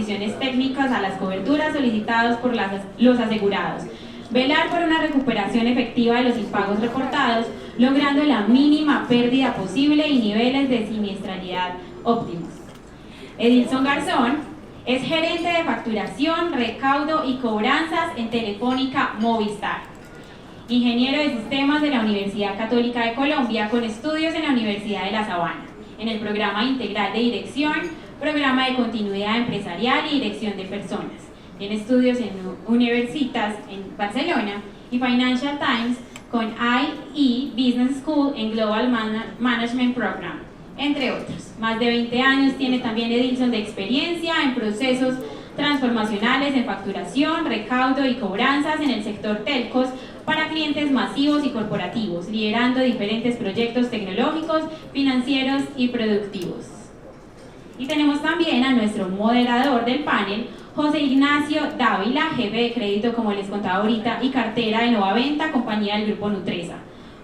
soluciones técnicas a las coberturas solicitadas por los asegurados, velar por una recuperación efectiva de los impagos reportados, logrando la mínima pérdida posible y niveles de siniestralidad óptimos. Edilson Garzón es gerente de facturación, recaudo y cobranzas en Telefónica Movistar. Ingeniero de sistemas de la Universidad Católica de Colombia con estudios en la Universidad de La Sabana, en el programa integral de dirección, programa de continuidad empresarial y dirección de personas. Tiene estudios en Universitas en Barcelona y Financial Times con IE Business School en Global Management Program, entre otros. Más de 20 años tiene también Edilson de experiencia en procesos transformacionales en facturación, recaudo y cobranzas en el sector telcos para clientes masivos y corporativos, liderando diferentes proyectos tecnológicos, financieros y productivos. Y tenemos también a nuestro moderador del panel, José Ignacio Dávila, jefe de crédito, como les contaba ahorita, y cartera de Novaventa, compañía del Grupo Nutresa.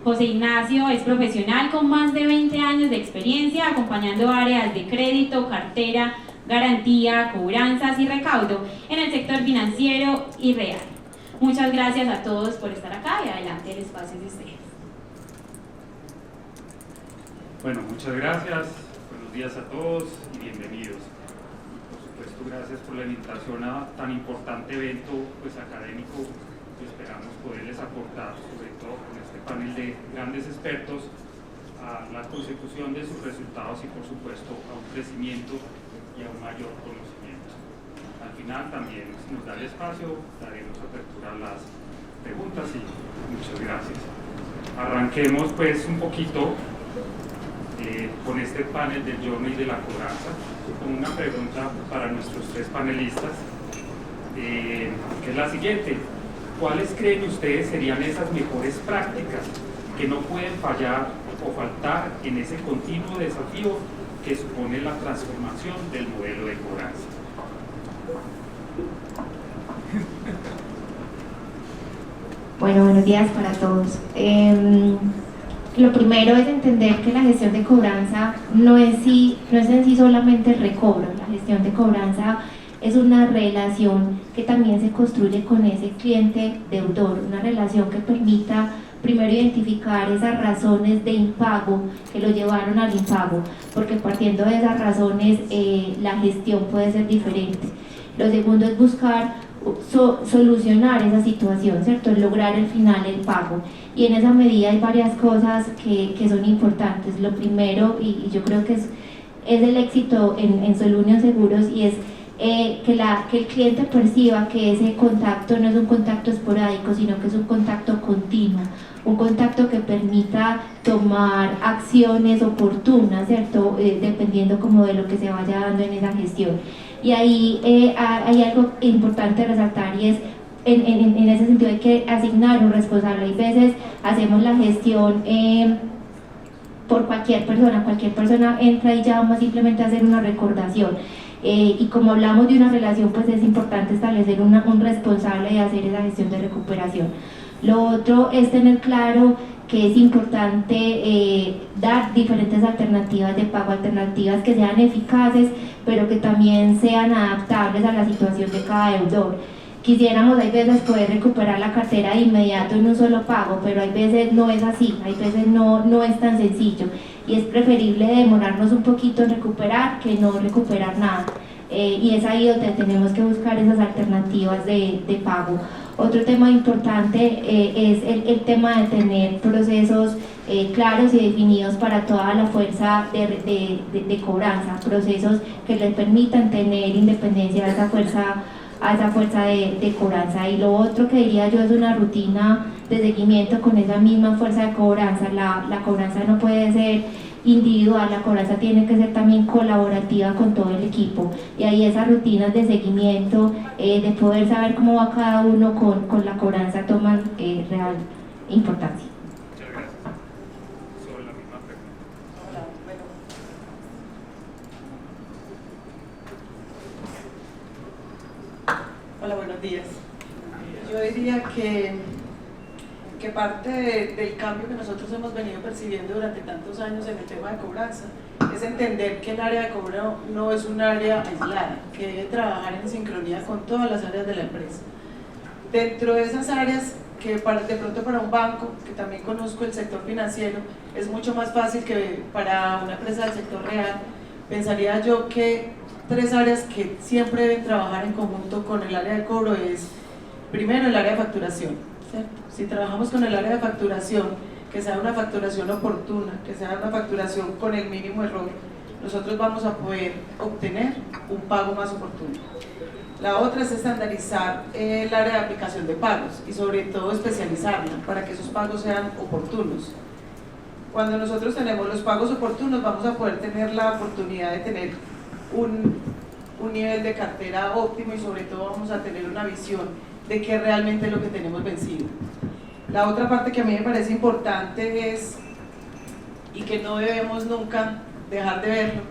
José Ignacio es profesional con más de 20 años de experiencia, acompañando áreas de crédito, cartera, garantía, cobranzas y recaudo en el sector financiero y real. Muchas gracias a todos por estar acá y adelante el espacio de ustedes. Bueno, muchas gracias, buenos días a todos y bienvenidos. Por supuesto, gracias por la invitación a tan importante evento académico que esperamos poderles aportar, sobre todo con este panel de grandes expertos, a la consecución de sus resultados y por supuesto a un crecimiento y a un mayor conocimiento. Al final también, si nos da el espacio, daremos apertura a las preguntas y muchas gracias. Arranquemos pues un poquito con este panel del Journey de la cobranza, con una pregunta para nuestros tres panelistas, que es la siguiente: ¿cuáles creen ustedes serían esas mejores prácticas que no pueden fallar o faltar en ese continuo desafío que supone la transformación del modelo de cobranza? Bueno, buenos días para todos. Lo primero es entender que la gestión de cobranza no es en sí solamente el recobro. La gestión de cobranza es una relación que también se construye con ese cliente deudor, una relación que permita primero identificar esas razones de impago que lo llevaron al impago, porque partiendo de esas razones la gestión puede ser diferente. Lo segundo es buscar solucionar esa situación, ¿cierto? Lograr al final el pago, y en esa medida hay varias cosas que son importantes. Lo primero, y yo creo que es el éxito en Solunion Seguros, y es que el cliente perciba que ese contacto no es un contacto esporádico, sino que es un contacto continuo, un contacto que permita tomar acciones oportunas, ¿cierto? Dependiendo como de lo que se vaya dando en esa gestión. Y ahí hay algo importante resaltar, y es en ese sentido hay que asignar un responsable. Hay veces hacemos la gestión por cualquier persona entra y llama simplemente a hacer una recordación. Y como hablamos de una relación, pues es importante establecer un responsable de hacer esa gestión de recuperación. Lo otro es tener claro que es importante dar diferentes alternativas de pago, alternativas que sean eficaces, pero que también sean adaptables a la situación de cada deudor. Quisiéramos, hay veces, poder recuperar la cartera de inmediato en un solo pago, pero hay veces no es así, hay veces no es tan sencillo, y es preferible demorarnos un poquito en recuperar que no recuperar nada. Y es ahí donde tenemos que buscar esas alternativas de pago. Otro tema importante es el tema de tener procesos claros y definidos para toda la fuerza de cobranza, procesos que les permitan tener independencia a esa fuerza de cobranza. Y lo otro que diría yo es una rutina de seguimiento con esa misma fuerza de cobranza. La cobranza no puede ser individual, la cobranza tiene que ser también colaborativa con todo el equipo, y ahí esas rutinas de seguimiento, de poder saber cómo va cada uno con la cobranza, toman real importancia. Muchas gracias. Sobre la misma pregunta. Hola, buenos días. Yo diría que parte del cambio que nosotros hemos venido percibiendo durante tantos años en el tema de cobranza es entender que el área de cobro no es un área aislada, que debe trabajar en sincronía con todas las áreas de la empresa. Dentro de esas áreas, que de pronto para un banco, que también conozco el sector financiero, es mucho más fácil que para una empresa del sector real, pensaría yo que 3 áreas que siempre deben trabajar en conjunto con el área de cobro es, primero, el área de facturación, ¿cierto? Si trabajamos con el área de facturación, que sea una facturación oportuna, que sea una facturación con el mínimo error, nosotros vamos a poder obtener un pago más oportuno. La otra es estandarizar el área de aplicación de pagos y sobre todo especializarla para que esos pagos sean oportunos. Cuando nosotros tenemos los pagos oportunos vamos a poder tener la oportunidad de tener un nivel de cartera óptimo y sobre todo vamos a tener una visión de qué realmente es lo que tenemos vencido. La otra parte que a mí me parece importante es, y que no debemos nunca dejar de verlo,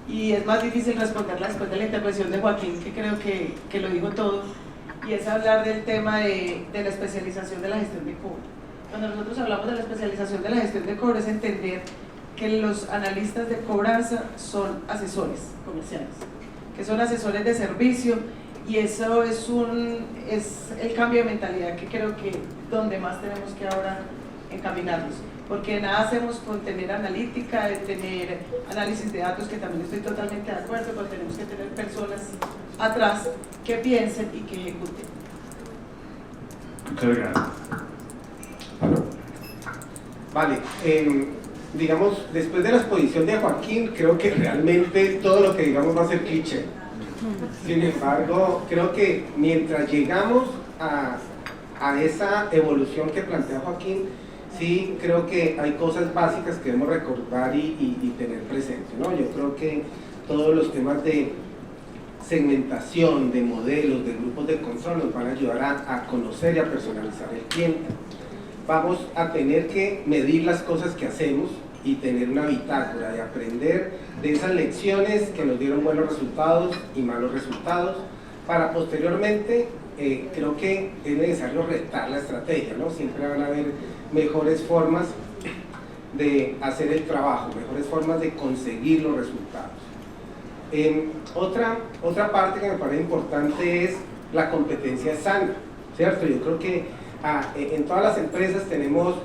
y es más difícil responderla después de la intervención de Joaquín, que creo que lo dijo todo, y es hablar del tema de la especialización de la gestión de cobro. Cuando nosotros hablamos de la especialización de la gestión de cobro es entender que los analistas de cobranza son asesores comerciales, que son asesores de servicio, y eso es el cambio de mentalidad que creo que donde más tenemos que ahora encaminarnos, porque nada hacemos con tener analítica, de tener análisis de datos, que también estoy totalmente de acuerdo, pero tenemos que tener personas atrás que piensen y que ejecuten. Muchas gracias. Vale, digamos, después de la exposición de Joaquín, creo que realmente todo lo que digamos va a ser cliché. Sin embargo, creo que mientras llegamos a esa evolución que plantea Joaquín, sí creo que hay cosas básicas que debemos recordar y tener presente, ¿no? Yo creo que todos los temas de segmentación, de modelos, de grupos de control nos van a ayudar a conocer y a personalizar el cliente. Vamos a tener que medir las cosas que hacemos y tener una bitácora y aprender de esas lecciones que nos dieron buenos resultados y malos resultados, para posteriormente, creo que es necesario retar la estrategia, ¿no? Siempre van a haber mejores formas de hacer el trabajo, mejores formas de conseguir los resultados. Otra parte que me parece importante es la competencia sana, ¿cierto? Yo creo que en todas las empresas tenemos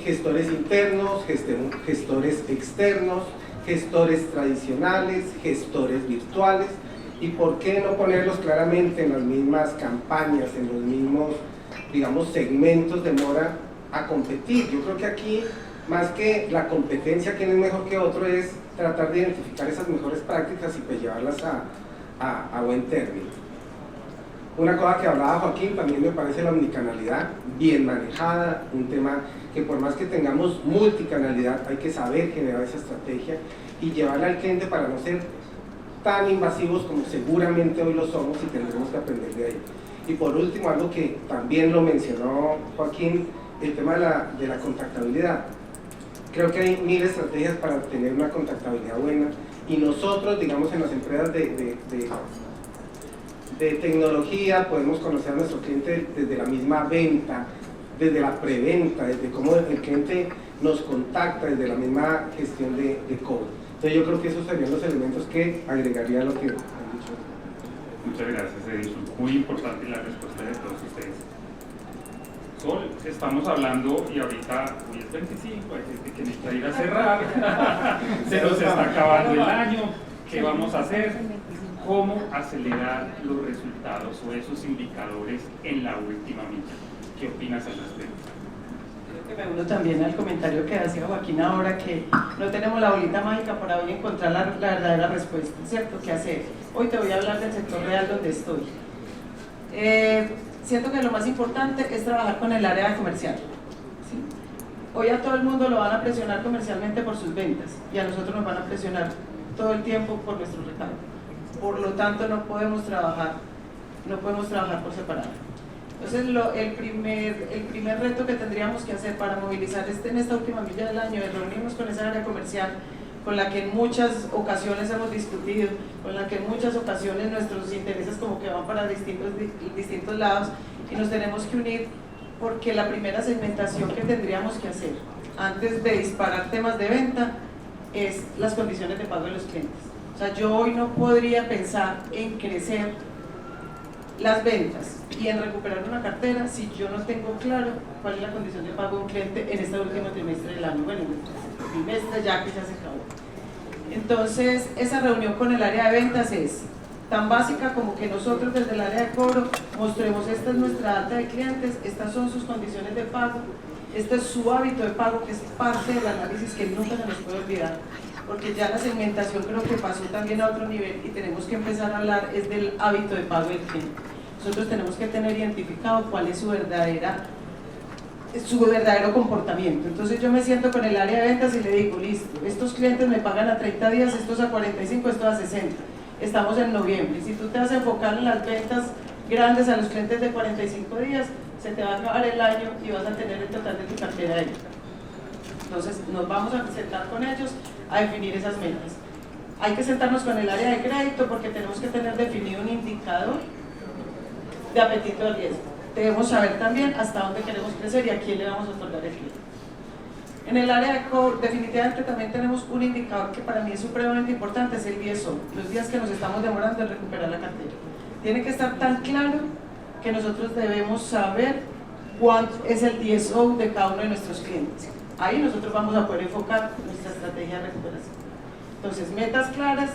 gestores internos, gestores externos, gestores tradicionales, gestores virtuales, y por qué no ponerlos claramente en las mismas campañas, en los mismos, digamos, segmentos de moda a competir. Yo creo que aquí, más que la competencia, quién es mejor que otro, es tratar de identificar esas mejores prácticas y pues llevarlas a buen término. Una cosa que hablaba Joaquín también me parece la omnicanalidad bien manejada, un tema que por más que tengamos multicanalidad hay que saber generar esa estrategia y llevarla al cliente para no ser tan invasivos como seguramente hoy lo somos, y tendremos que aprender de ahí. Y por último, algo que también lo mencionó Joaquín, el tema de la contactabilidad. Creo que hay 1000 estrategias para tener una contactabilidad buena, y nosotros, digamos, en las empresas de tecnología podemos conocer a nuestro cliente desde la misma venta, desde la preventa, desde cómo el cliente nos contacta, desde la misma gestión de cobro. Entonces yo creo que esos serían los elementos que agregaría a lo que han dicho. Muchas gracias, Edison. Muy importante la respuesta de todos ustedes. Sol, estamos hablando, y ahorita hoy es 25, hay gente que necesita ir a cerrar, se nos está acabando el año, ¿qué vamos a hacer? ¿Cómo acelerar los resultados o esos indicadores en la última milla? ¿Qué opinas al respecto? Creo que me uno también al comentario que hacía Joaquín ahora, que no tenemos la bolita mágica para hoy encontrar la verdadera respuesta, ¿cierto? ¿Qué hacer? Hoy te voy a hablar del sector real donde estoy. Siento que lo más importante es trabajar con el área comercial, ¿sí? Hoy a todo el mundo lo van a presionar comercialmente por sus ventas, y a nosotros nos van a presionar todo el tiempo por nuestro recaudo. Por lo tanto, no podemos trabajar por separado. Entonces, el primer reto que tendríamos que hacer para movilizar en esta última milla del año es reunirnos con esa área comercial, con la que en muchas ocasiones hemos discutido, con la que en muchas ocasiones nuestros intereses como que van para distintos lados, y nos tenemos que unir, porque la primera segmentación que tendríamos que hacer antes de disparar temas de venta es las condiciones de pago de los clientes. O sea, yo hoy no podría pensar en crecer las ventas y en recuperar una cartera si yo no tengo claro cuál es la condición de pago de un cliente en este último trimestre del año, bueno, en el trimestre ya que ya se acabó. Entonces, esa reunión con el área de ventas es tan básica como que nosotros desde el área de cobro mostremos: esta es nuestra data de clientes, estas son sus condiciones de pago, este es su hábito de pago, que es parte del análisis que nunca se nos puede olvidar, porque ya la segmentación creo que pasó también a otro nivel y tenemos que empezar a hablar es del hábito de pago del cliente. Nosotros tenemos que tener identificado cuál es su verdadero comportamiento. Entonces yo me siento con el área de ventas y le digo: listo, estos clientes me pagan a 30 días, estos a 45, estos a 60. Estamos en noviembre. Si tú te vas a enfocar en las ventas grandes a los clientes de 45 días, se te va a acabar el año y vas a tener el total de tu cartera ahí. Entonces nos vamos a sentar con ellos a definir esas metas. Hay que sentarnos con el área de crédito porque tenemos que tener definido un indicador de apetito al riesgo. Debemos saber también hasta dónde queremos crecer y a quién le vamos a otorgar el crédito. En el área de cobro, definitivamente también tenemos un indicador que para mí es supremamente importante, es el DSO, los días que nos estamos demorando en recuperar la cartera. Tiene que estar tan claro que nosotros debemos saber cuánto es el DSO de cada uno de nuestros clientes. Ahí nosotros vamos a poder enfocar nuestra estrategia de recuperación. Entonces, metas claras,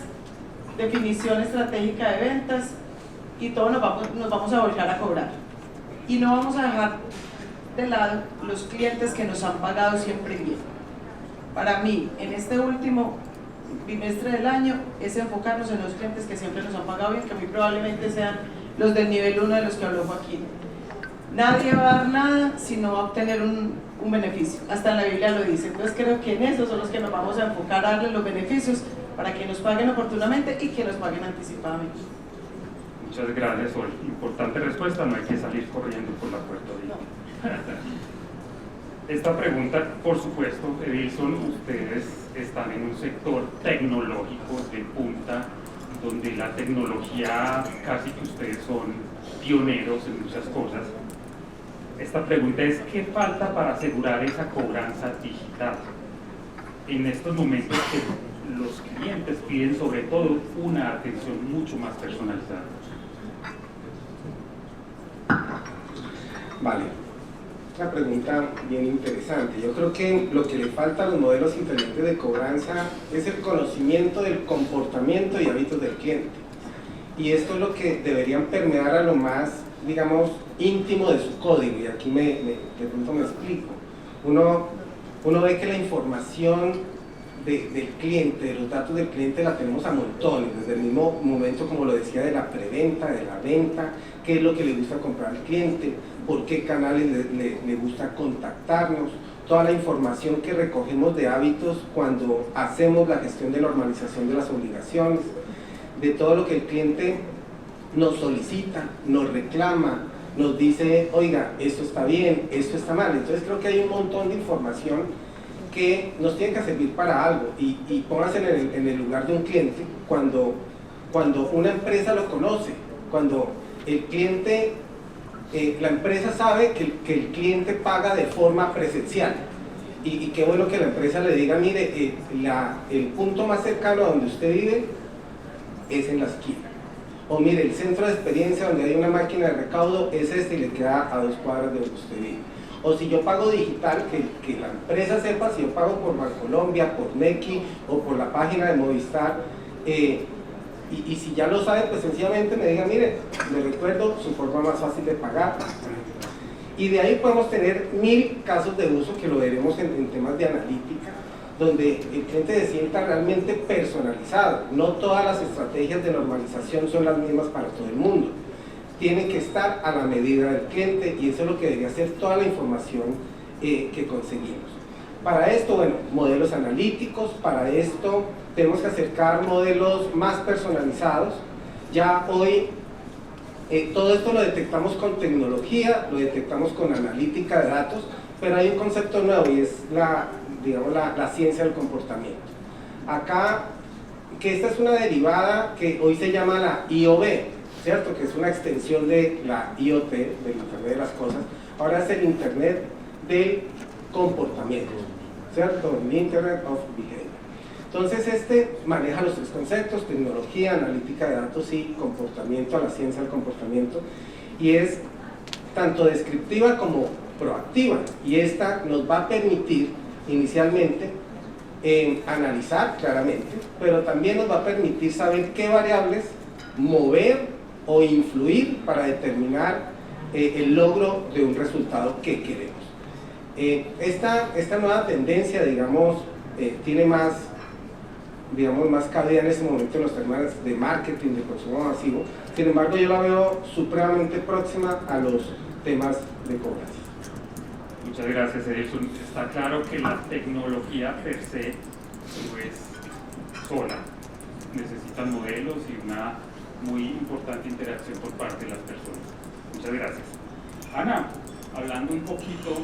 definición estratégica de ventas y todo nos vamos a volcar a cobrar. Y no vamos a dejar de lado los clientes que nos han pagado siempre bien. Para mí, en este último bimestre del año, es enfocarnos en los clientes que siempre nos han pagado bien, que muy probablemente sean los del nivel 1 de los que habló Joaquín. Nadie va a dar nada si no va a obtener un beneficio, hasta en la Biblia lo dice. Entonces creo que en esos son los que nos vamos a enfocar a darles los beneficios para que nos paguen oportunamente y que nos paguen anticipadamente. Muchas gracias, Sol. Importante respuesta, no hay que salir corriendo por la puerta ahorita. No. Esta pregunta, por supuesto, Edilson, ustedes están en un sector tecnológico de punta, donde la tecnología, casi que ustedes son pioneros en muchas cosas. Esta pregunta es: ¿qué falta para asegurar esa cobranza digital? En estos momentos que los clientes piden sobre todo una atención mucho más personalizada. Vale, una pregunta bien interesante. Yo creo que lo que le falta a los modelos inteligentes de cobranza es el conocimiento del comportamiento y hábitos del cliente. Y esto es lo que deberían permear a lo más, digamos, íntimo de su código. Y aquí de pronto me explico. Uno ve que la información del cliente, de los datos del cliente la tenemos a montones, desde el mismo momento, como lo decía, de la preventa, de la venta, qué es lo que le gusta comprar al cliente, por qué canales le gusta contactarnos, toda la información que recogemos de hábitos cuando hacemos la gestión de normalización de las obligaciones, de todo lo que el cliente nos solicita, nos reclama, nos dice: oiga, esto está bien, esto está mal. Entonces creo que hay un montón de información que nos tiene que servir para algo, y póngase en el lugar de un cliente cuando una empresa lo conoce, cuando el cliente, la empresa sabe que el cliente paga de forma presencial, y qué bueno que la empresa le diga: mire, el punto más cercano a donde usted vive es en la esquina, o mire, el centro de experiencia donde hay una máquina de recaudo es este y le queda a 2 cuadras de donde usted vive. O si yo pago digital, que la empresa sepa si yo pago por Bancolombia, por Nequi o por la página de Movistar, y si ya lo sabe, pues sencillamente me diga: mire, le recuerdo su forma más fácil de pagar. Y de ahí podemos tener 1000 casos de uso que lo veremos en temas de analítica, donde el cliente se sienta realmente personalizado. No todas las estrategias de normalización son las mismas para todo el mundo. Tiene que estar a la medida del cliente, y eso es lo que debería ser toda la información que conseguimos. Para esto, bueno, modelos analíticos, para esto tenemos que acercar modelos más personalizados. Ya hoy todo esto lo detectamos con tecnología, lo detectamos con analítica de datos, pero hay un concepto nuevo y es la ciencia del comportamiento. Acá, que esta es una derivada que hoy se llama la IoB, ¿cierto? Que es una extensión de la IoT, del Internet de las Cosas. Ahora es el Internet del comportamiento, ¿cierto? El Internet of Behavior. Entonces este maneja los tres conceptos: tecnología, analítica de datos y comportamiento, a la ciencia del comportamiento, y es tanto descriptiva como proactiva, y esta nos va a permitir inicialmente analizar claramente, pero también nos va a permitir saber qué variables mover o influir para determinar el logro de un resultado que queremos. Esta nueva tendencia, digamos, tiene más cabida en ese momento en los temas de marketing, de consumo masivo. Sin embargo, yo la veo supremamente próxima a los temas de cobranza. Muchas gracias, Edilson. Está claro que la tecnología per se no es sola. Necesitan modelos y una muy importante interacción por parte de las personas. Muchas gracias. Ana, hablando un poquito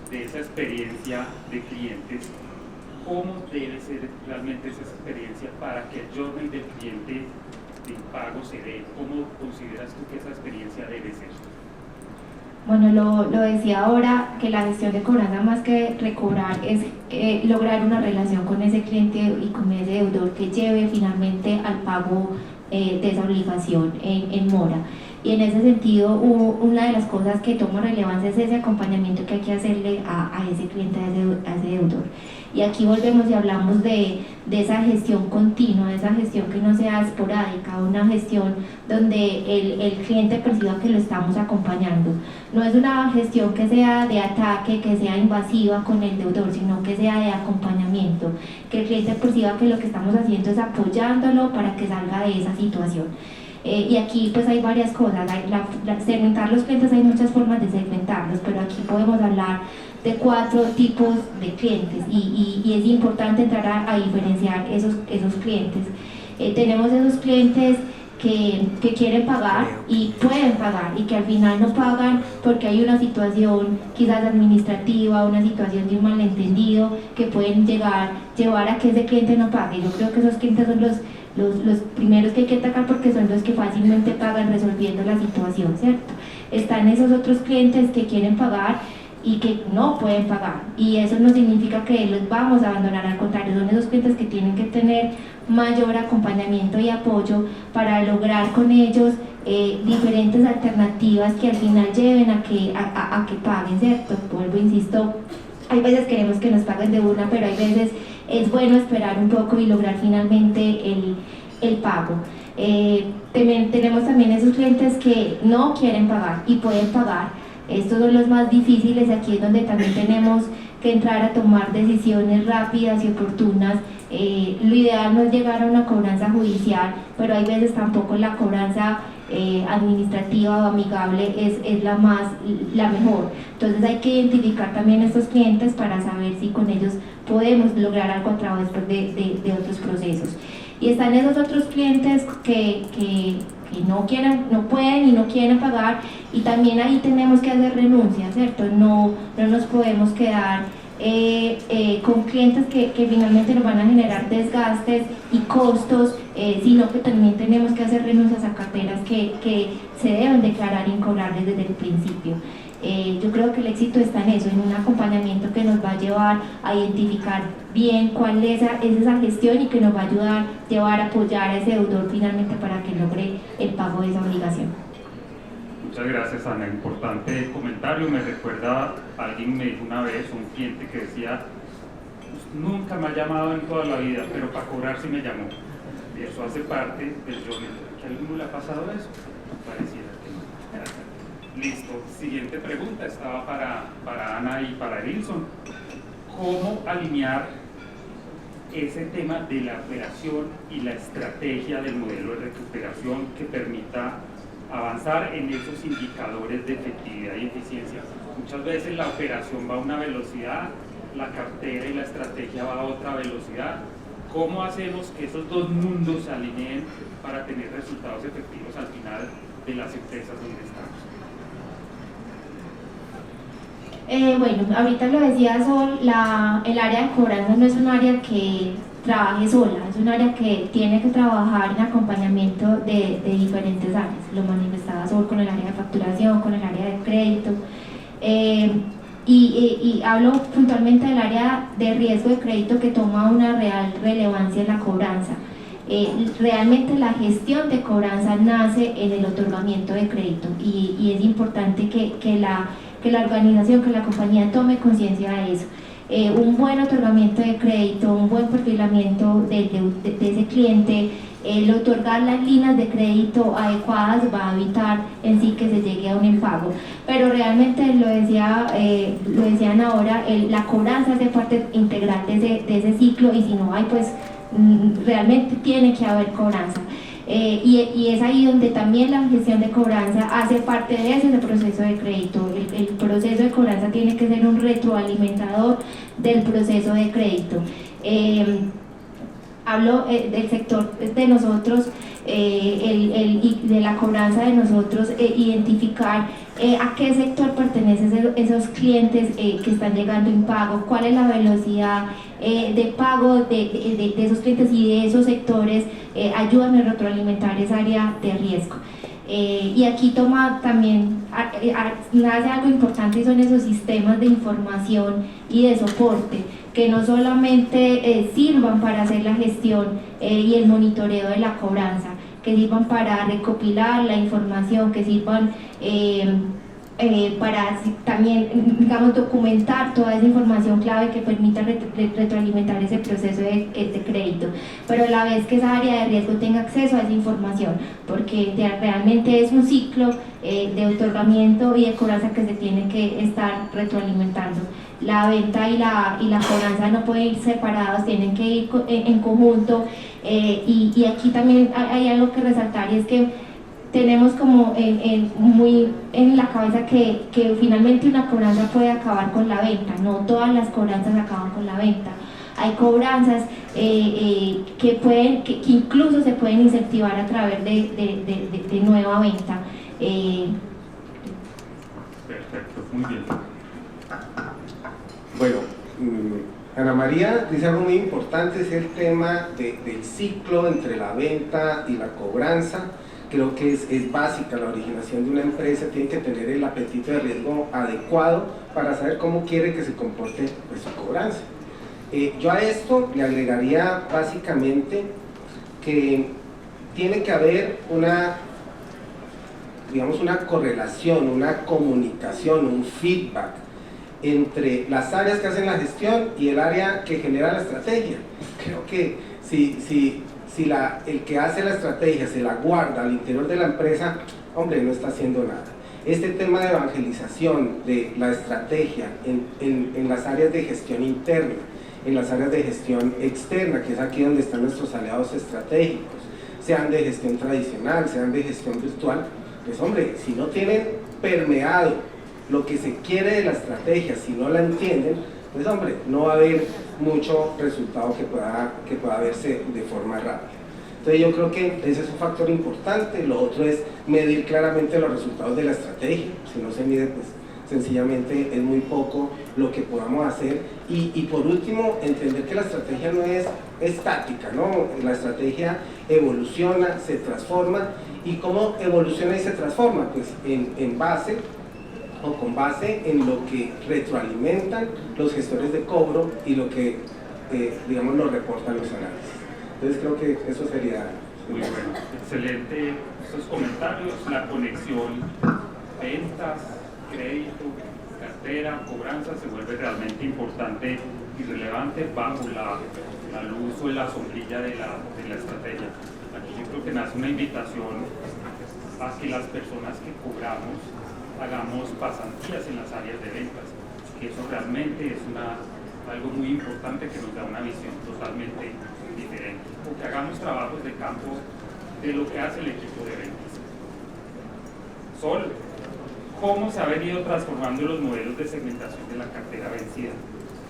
de esa experiencia de clientes, ¿cómo debe ser realmente esa experiencia para que el journey del cliente de pago se dé? ¿Cómo consideras tú que esa experiencia debe ser? Bueno, lo decía ahora, que la gestión de cobranza, más que recobrar, es lograr una relación con ese cliente y con ese deudor que lleve finalmente al pago de esa obligación en mora. Y en ese sentido, una de las cosas que toma relevancia es ese acompañamiento que hay que hacerle a ese cliente, a ese deudor. Y aquí volvemos y hablamos de esa gestión continua, de esa gestión que no sea esporádica, una gestión donde el cliente perciba que lo estamos acompañando. No es una gestión que sea de ataque, que sea invasiva con el deudor, sino que sea de acompañamiento, que el cliente perciba que lo que estamos haciendo es apoyándolo para que salga de esa situación. Y aquí pues hay varias cosas. Segmentar los clientes, hay muchas formas de segmentarlos, pero aquí podemos hablar de 4 tipos de clientes y es importante entrar a diferenciar esos clientes. Tenemos esos clientes que quieren pagar y pueden pagar, y que al final no pagan porque hay una situación quizás administrativa, una situación de un malentendido que pueden llevar a que ese cliente no pague. Yo creo que esos clientes son los primeros que hay que atacar, porque son los que fácilmente pagan resolviendo la situación, ¿cierto? Están esos otros clientes que quieren pagar y que no pueden pagar, y eso no significa que los vamos a abandonar, al contrario, son esos clientes que tienen que tener mayor acompañamiento y apoyo para lograr con ellos diferentes alternativas que al final lleven a que paguen, ¿cierto? Vuelvo, insisto, hay veces queremos que nos paguen de una, pero hay veces es bueno esperar un poco y lograr finalmente el pago. Tenemos también esos clientes que no quieren pagar y pueden pagar. Estos son los más difíciles, aquí es donde también tenemos que entrar a tomar decisiones rápidas y oportunas. Lo ideal no es llegar a una cobranza judicial, pero hay veces tampoco la cobranza administrativa o amigable es la mejor. Entonces hay que identificar también a estos clientes para saber si con ellos podemos lograr algo a través de otros procesos. Y están esos otros clientes que no pueden y no quieren pagar, y también ahí tenemos que hacer renuncias, ¿cierto? No nos podemos quedar con clientes que finalmente nos van a generar desgastes y costos, sino que también tenemos que hacer renuncias a carteras que se deben declarar incobrables desde el principio. Yo creo que el éxito está en eso, en un acompañamiento que nos va a llevar a identificar bien cuál es esa gestión y que nos va a llevar a apoyar a ese deudor finalmente para que logre el pago de esa obligación. Muchas gracias, Ana. Importante comentario. Me recuerda, alguien me dijo una vez, un cliente que decía: nunca me ha llamado en toda la vida, pero para cobrar sí me llamó. Y eso hace parte del journey. ¿Que a alguno le ha pasado eso? Pareciera que no. Listo. Siguiente pregunta. Estaba para Ana y para Edilson. ¿Cómo alinear ese tema de la operación y la estrategia del modelo de recuperación que permita avanzar en esos indicadores de efectividad y eficiencia? Muchas veces la operación va a una velocidad, la cartera y la estrategia va a otra velocidad. ¿Cómo hacemos que esos dos mundos se alineen para tener resultados efectivos al final de las empresas donde estamos? Bueno, ahorita lo decía Sol, el área de cobranza no es un área que trabaje sola, es un área que tiene que trabajar en acompañamiento de diferentes áreas. Lo manifestaba Sol con el área de facturación, con el área de crédito. y hablo puntualmente del área de riesgo de crédito que toma una real relevancia en la cobranza. Realmente la gestión de cobranza nace en el otorgamiento de crédito y es importante que la organización, que la compañía tome conciencia de eso. Un buen otorgamiento de crédito, un buen perfilamiento de ese cliente, el otorgar las líneas de crédito adecuadas va a evitar en sí que se llegue a un impago. Pero realmente lo decían ahora, la cobranza hace parte integral de ese ciclo, y si no hay, pues realmente tiene que haber cobranza. Y es ahí donde también la gestión de cobranza hace parte de ese proceso de crédito. El proceso de cobranza tiene que ser un retroalimentador del proceso de crédito. Hablo del sector de nosotros, y de la cobranza de nosotros, identificar a qué sector pertenecen esos clientes que están llegando en pago, cuál es la velocidad de pago de esos clientes y de esos sectores. Ayúdame a retroalimentar esa área de riesgo. Y aquí toma también, nace algo importante, y son esos sistemas de información y de soporte que no solamente sirvan para hacer la gestión y el monitoreo de la cobranza, que sirvan para recopilar la información, que sirvan para también, digamos, documentar toda esa información clave que permita retroalimentar ese proceso de crédito, pero a la vez que esa área de riesgo tenga acceso a esa información, porque realmente es un ciclo de otorgamiento y de cobranza que se tiene que estar retroalimentando. La venta y la cobranza no pueden ir separados, tienen que ir en conjunto, y aquí también hay algo que resaltar, y es que tenemos como muy en la cabeza que finalmente una cobranza puede acabar con la venta. No todas las cobranzas acaban con la venta. Hay cobranzas que incluso se pueden incentivar a través de nueva venta. Perfecto, muy bien. Bueno, Ana María dice algo muy importante, es el tema del ciclo entre la venta y la cobranza. Creo que es básica la originación de una empresa, tiene que tener el apetito de riesgo adecuado para saber cómo quiere que se comporte pues, su cobranza. Yo a esto le agregaría básicamente que tiene que haber una correlación, una comunicación, un feedback entre las áreas que hacen la gestión y el área que genera la estrategia. Creo que si el que hace la estrategia se la guarda al interior de la empresa, hombre, no está haciendo nada. Este tema de evangelización de la estrategia en las áreas de gestión interna, en las áreas de gestión externa, que es aquí donde están nuestros aliados estratégicos, sean de gestión tradicional, sean de gestión virtual, pues hombre, si no tienen permeado lo que se quiere de la estrategia, si no la entienden, pues hombre, no va a haber mucho resultado que pueda verse de forma rápida. Entonces yo creo que ese es un factor importante. Lo otro es medir claramente los resultados de la estrategia. Si no se mide, pues sencillamente es muy poco lo que podamos hacer. Y por último, entender que la estrategia no es estática, ¿no? La estrategia evoluciona, se transforma. ¿Y cómo evoluciona y se transforma? Pues en base o con base en lo que retroalimentan los gestores de cobro y lo que, digamos, nos reportan los análisis. Entonces creo que eso sería... Muy bueno, excelente estos comentarios, la conexión ventas, crédito, cartera, cobranza se vuelve realmente importante y relevante bajo la luz o la sombrilla de la estrategia. Aquí yo creo que nace una invitación a que las personas que cobramos hagamos pasantías en las áreas de ventas, que eso realmente es algo muy importante que nos da una visión totalmente diferente, o que hagamos trabajos de campo de lo que hace el equipo de ventas. Sol, ¿cómo se ha venido transformando los modelos de segmentación de la cartera vencida?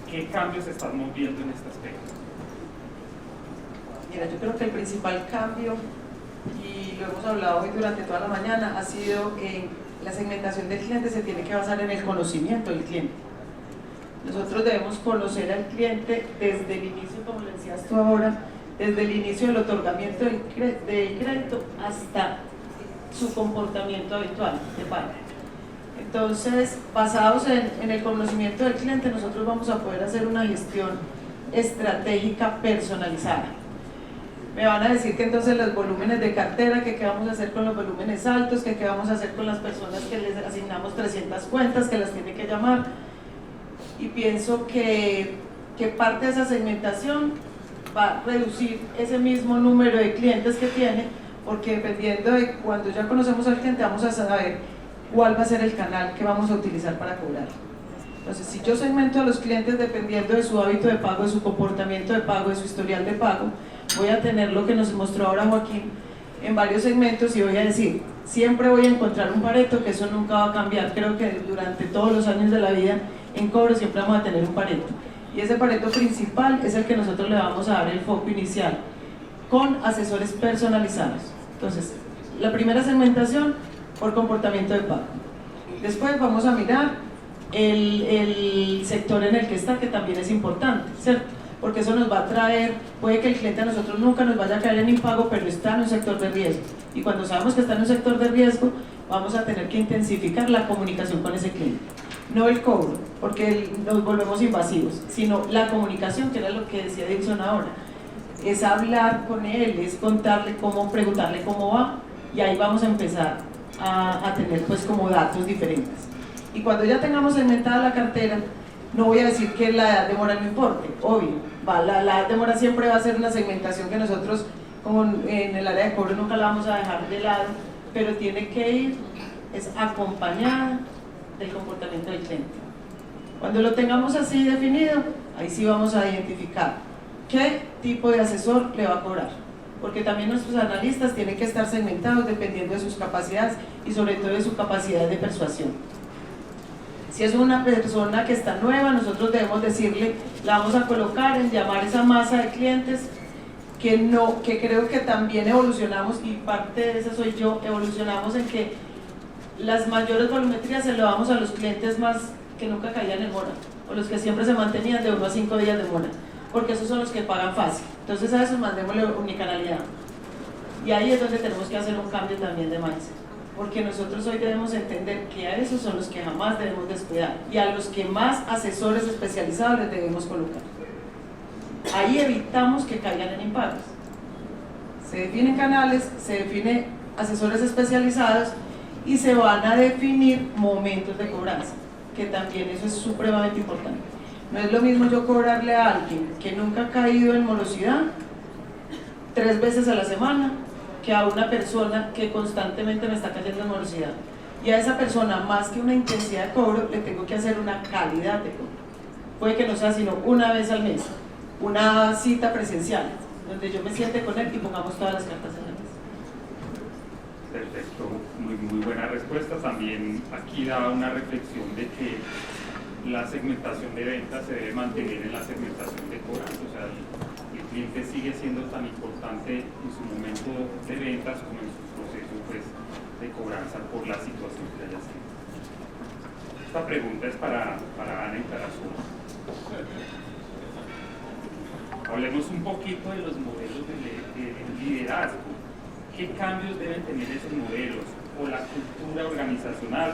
¿Qué cambios estamos viendo en este aspecto? Mira, yo creo que el principal cambio, y lo hemos hablado hoy durante toda la mañana, ha sido que la segmentación del cliente se tiene que basar en el conocimiento del cliente. Nosotros debemos conocer al cliente desde el inicio, como le decías tú ahora, desde el inicio del otorgamiento del crédito hasta su comportamiento habitual de pago. Entonces, basados en el conocimiento del cliente, nosotros vamos a poder hacer una gestión estratégica personalizada. Me van a decir que entonces los volúmenes de cartera, que qué vamos a hacer con los volúmenes altos, que qué vamos a hacer con las personas que les asignamos 300 cuentas, que las tiene que llamar. Y pienso que parte de esa segmentación va a reducir ese mismo número de clientes que tiene, porque dependiendo de cuando ya conocemos al cliente vamos a saber cuál va a ser el canal que vamos a utilizar para cobrar. Entonces, si yo segmento a los clientes dependiendo de su hábito de pago, de su comportamiento de pago, de su historial de pago, voy a tener lo que nos mostró ahora Joaquín en varios segmentos y voy a decir, siempre voy a encontrar un Pareto, que eso nunca va a cambiar. Creo que durante todos los años de la vida en cobro siempre vamos a tener un Pareto, y ese Pareto principal es el que nosotros le vamos a dar el foco inicial con asesores personalizados. Entonces, la primera segmentación por comportamiento de pago. Después vamos a mirar el sector en el que está, que también es importante, ¿cierto? Porque eso nos va a traer, puede que el cliente a nosotros nunca nos vaya a caer en impago, pero está en un sector de riesgo. Y cuando sabemos que está en un sector de riesgo, vamos a tener que intensificar la comunicación con ese cliente. No el cobro, porque nos volvemos invasivos, sino la comunicación, que era lo que decía Dilson ahora. Es hablar con él, es contarle cómo, preguntarle cómo va, y ahí vamos a empezar a tener pues como datos diferentes. Y cuando ya tengamos segmentada la cartera, no voy a decir que la edad de mora no importe, obvio, la edad de mora siempre va a ser una segmentación que nosotros como en el área de cobro nunca la vamos a dejar de lado, pero tiene que ir acompañada del comportamiento del cliente. Cuando lo tengamos así definido, ahí sí vamos a identificar qué tipo de asesor le va a cobrar, porque también nuestros analistas tienen que estar segmentados dependiendo de sus capacidades y sobre todo de su capacidad de persuasión. Si es una persona que está nueva, nosotros debemos decirle, la vamos a colocar en llamar esa masa de clientes que creo que también evolucionamos, y parte de eso soy yo, evolucionamos en que las mayores volumetrías se lo damos a los clientes más que nunca caían en mora, o los que siempre se mantenían de 1 a 5 días de mora, porque esos son los que pagan fácil. Entonces a esos mandémosle unicanalidad, y ahí es donde tenemos que hacer un cambio también de mindset, porque nosotros hoy debemos entender que a esos son los que jamás debemos descuidar, y a los que más asesores especializados les debemos colocar. Ahí evitamos que caigan en impagos. Se definen canales, se definen asesores especializados y se van a definir momentos de cobranza, que también eso es supremamente importante. No es lo mismo yo cobrarle a alguien que nunca ha caído en morosidad 3 veces a la semana que a una persona que constantemente me está cayendo en morosidad. Y a esa persona, más que una intensidad de cobro, le tengo que hacer una calidad de cobro. Puede que no sea sino una vez al mes, una cita presencial, donde yo me siente con él y pongamos todas las cartas en la mesa. Perfecto, muy buena respuesta. También aquí da una reflexión de que la segmentación de ventas se debe mantener en la segmentación de cobranza. O sea, el cliente sigue siendo tan importante en su momento de ventas como en su proceso pues, de cobranza por la situación que haya sido. Esta pregunta es para Ana y para Suma. Hablemos un poquito de los modelos de liderazgo. ¿Qué cambios deben tener esos modelos o la cultura organizacional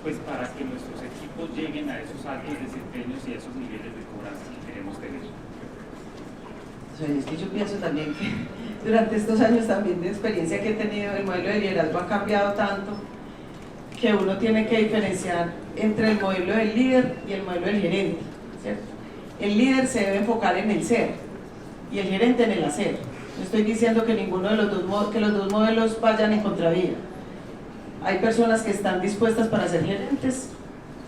pues para que nuestros equipos lleguen a esos altos desempeños y a esos niveles de cobranza que queremos tener? Es que yo pienso también que durante estos años también de experiencia que he tenido, el modelo de liderazgo ha cambiado tanto que uno tiene que diferenciar entre el modelo del líder y el modelo del gerente, ¿cierto? El líder se debe enfocar en el ser y el gerente en el hacer. No estoy diciendo que ninguno de los dos modelos vayan en contravía. Hay personas que están dispuestas para ser gerentes,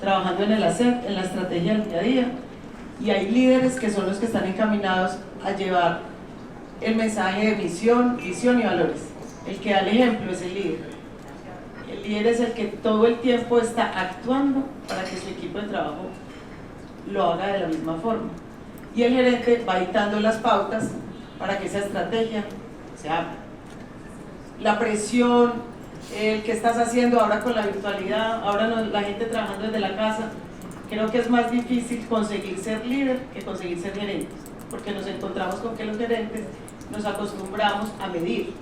trabajando en el hacer, en la estrategia del día a día, y hay líderes que son los que están encaminados a llevar el mensaje de visión y valores. El que da el ejemplo es el líder. El líder es el que todo el tiempo está actuando para que su equipo de trabajo lo haga de la misma forma. Y el gerente va dictando las pautas para que esa estrategia se haga. La presión, el que estás haciendo ahora con la virtualidad, ahora la gente trabajando desde la casa, creo que es más difícil conseguir ser líder que conseguir ser gerente, porque nos encontramos con que los gerentes nos acostumbramos a medir,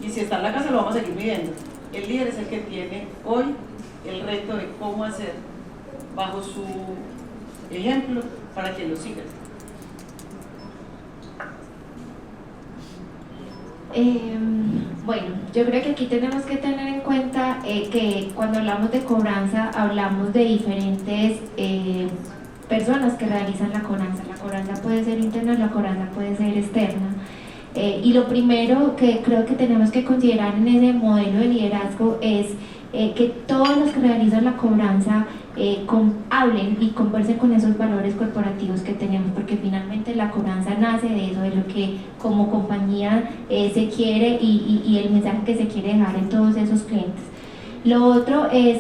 y si está en la casa lo vamos a seguir midiendo, el líder es el que tiene hoy el reto de cómo hacer bajo su ejemplo para que lo sigan. Bueno, yo creo que aquí tenemos que tener en cuenta que cuando hablamos de cobranza hablamos de diferentes personas que realizan la cobranza. La cobranza puede ser interna, la cobranza puede ser externa. Y lo primero que creo que tenemos que considerar en ese modelo de liderazgo es que todos los que realizan la cobranza hablen y conversen con esos valores corporativos que tenemos, porque finalmente la cobranza nace de eso, de lo que como compañía se quiere y el mensaje que se quiere dejar en todos esos clientes. Lo otro es,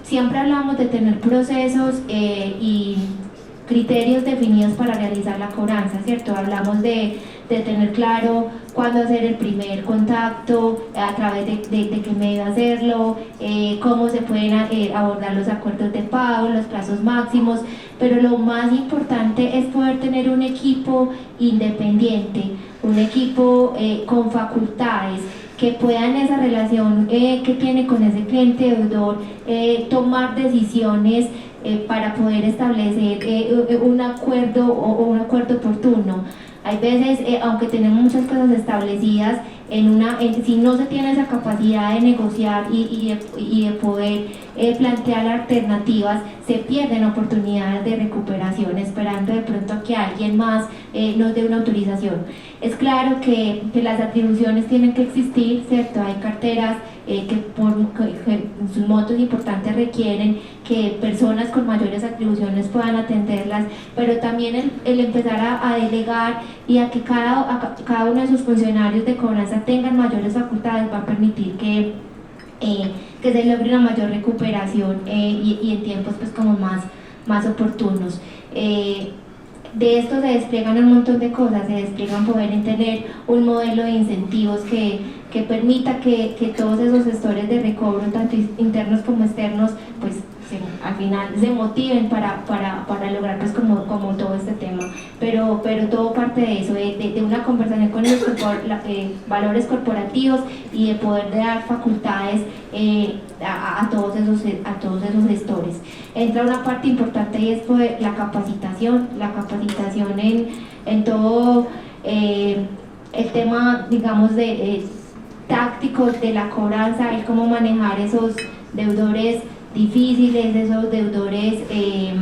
siempre hablamos de tener procesos y criterios definidos para realizar la cobranza, ¿cierto? Hablamos de tener claro cuándo hacer el primer contacto, a través de qué medio hacerlo, cómo se pueden abordar los acuerdos de pago, los plazos máximos, pero lo más importante es poder tener un equipo independiente, un equipo con facultades, que pueda en esa relación que tiene con ese cliente deudor tomar decisiones para poder establecer un acuerdo o un acuerdo oportuno. Hay veces, aunque tenemos muchas cosas establecidas, si no se tiene esa capacidad de negociar y de poder plantear alternativas, se pierden oportunidades de recuperación, esperando de pronto que alguien más nos dé una autorización. Es claro que las atribuciones tienen que existir, ¿cierto? Hay carteras que sus montos importantes requieren que personas con mayores atribuciones puedan atenderlas, pero también el empezar a delegar y a que cada uno de sus funcionarios de cobranza tengan mayores facultades va a permitir que se logre una mayor recuperación y en tiempos pues como más oportunos. De esto se despliegan un montón de cosas, se despliegan poder tener un modelo de incentivos que permita que todos esos gestores de recobro, tanto internos como externos, pues al final se motiven para lograr pues como todo este tema, pero todo parte de eso, de una conversación con los valores corporativos y de poder dar facultades a todos esos gestores. Entra una parte importante y es pues, la capacitación en todo el tema, digamos, de tácticos de la cobranza, el cómo manejar esos deudores difíciles, esos deudores que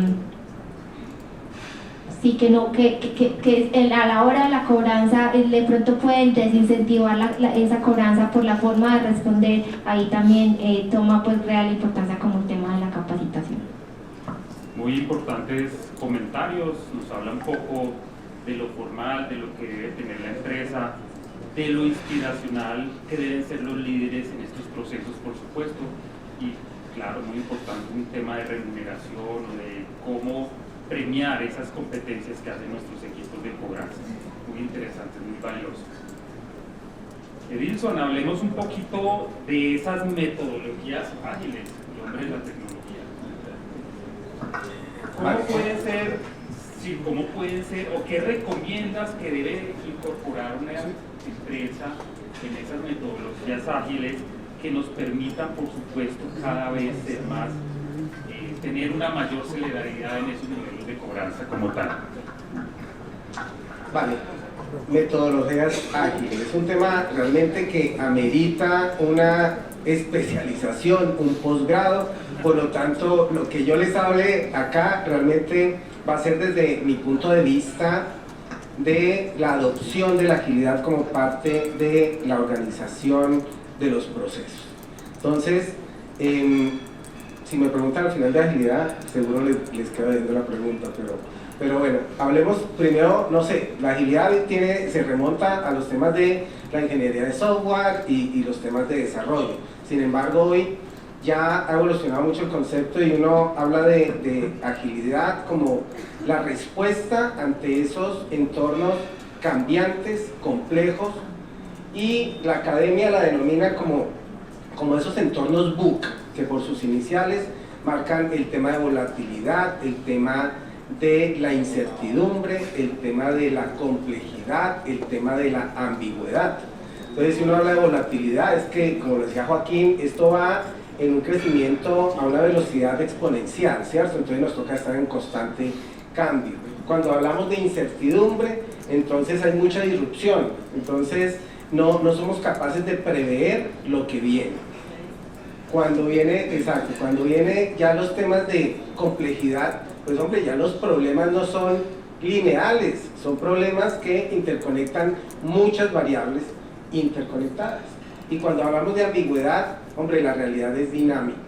a la hora de la cobranza de pronto pueden desincentivar esa cobranza por la forma de responder. Ahí también toma pues real importancia como el tema de la capacitación. Muy importantes comentarios, nos habla un poco de lo formal, de lo que debe tener la empresa, de lo inspiracional que deben ser los líderes en estos procesos, por supuesto, y claro, muy importante un tema de remuneración o de cómo premiar esas competencias que hacen nuestros equipos de cobranza. Muy interesante, muy valioso. Edilson, hablemos un poquito de esas metodologías ágiles, el hombre de la tecnología. ¿Cómo pueden ser o qué recomiendas que debe incorporar una empresa en esas metodologías ágiles que nos permitan, por supuesto, cada vez ser más, tener una mayor celeridad en esos niveles de cobranza como tal? Vale, metodologías ágiles. Es un tema realmente que amerita una especialización, un posgrado. Por lo tanto, lo que yo les hable acá realmente va a ser desde mi punto de vista de la adopción de la agilidad como parte de la organización de los procesos. Entonces, si me preguntan al final de agilidad, seguro les quedo viendo la pregunta, pero bueno, hablemos primero, no sé, la agilidad se remonta a los temas de la ingeniería de software y los temas de desarrollo. Sin embargo, hoy ya ha evolucionado mucho el concepto y uno habla de agilidad como la respuesta ante esos entornos cambiantes, complejos, y la academia la denomina como esos entornos BUC, que por sus iniciales marcan el tema de volatilidad, el tema de la incertidumbre, el tema de la complejidad, el tema de la ambigüedad. Entonces, si uno habla de volatilidad, es que, como lo decía Joaquín, esto va en un crecimiento a una velocidad exponencial, ¿cierto? Entonces nos toca estar en constante cambio. Cuando hablamos de incertidumbre, entonces hay mucha disrupción, entonces no somos capaces de prever lo que viene. Cuando viene ya los temas de complejidad, pues hombre, ya los problemas no son lineales, son problemas que interconectan muchas variables interconectadas. Y cuando hablamos de ambigüedad, hombre, la realidad es dinámica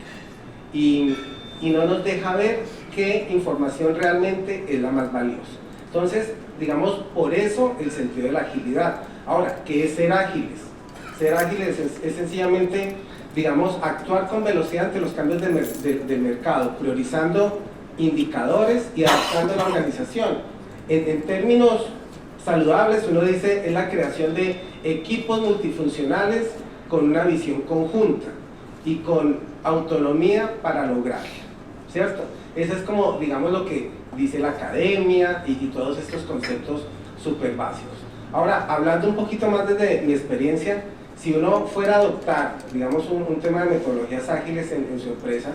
y no nos deja ver qué información realmente es la más valiosa. Entonces, digamos, por eso el sentido de la agilidad. Ahora, ¿qué es ser ágiles? Ser ágiles es sencillamente, digamos, actuar con velocidad ante los cambios del mercado, priorizando indicadores y adaptando la organización. En términos saludables, uno dice, es la creación de equipos multifuncionales con una visión conjunta y con autonomía para lograrlo, ¿cierto? Eso es como, digamos, lo que dice la academia y todos estos conceptos súper básicos. Ahora, hablando un poquito más desde mi experiencia, si uno fuera a adoptar, digamos, un tema de metodologías ágiles en su empresa,